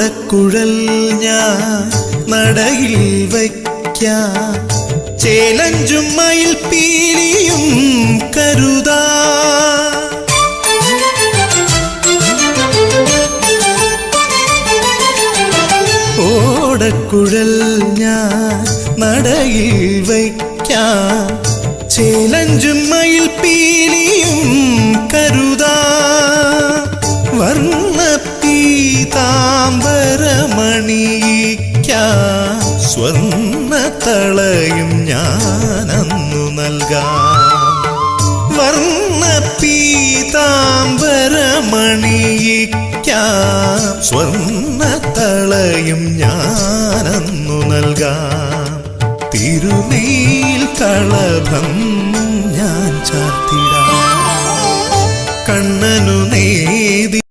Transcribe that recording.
ഓടക്കുഴൽ ഞാൻ നടയിൽ വയ്ക്കാം, ചേലഞ്ചും മയിൽ പീലിയും കരുതാ. ഓടക്കുഴൽ ഞാൻ നടയിൽ വയ്ക്കാം, ചേലഞ്ചും മയിൽ പീലിയും കരുതാ. വർണ്ണ പീതാംബരമണിയിക്കാം, സ്വർണ്ണ തളയും ഞാനന്നു നൽകാം. വർണ്ണ പീതാംബരമണിയിക്കാം, സ്വർണ്ണ തളയും ഞാനന്നു നൽകാം. തിരുനീൽ കളഭം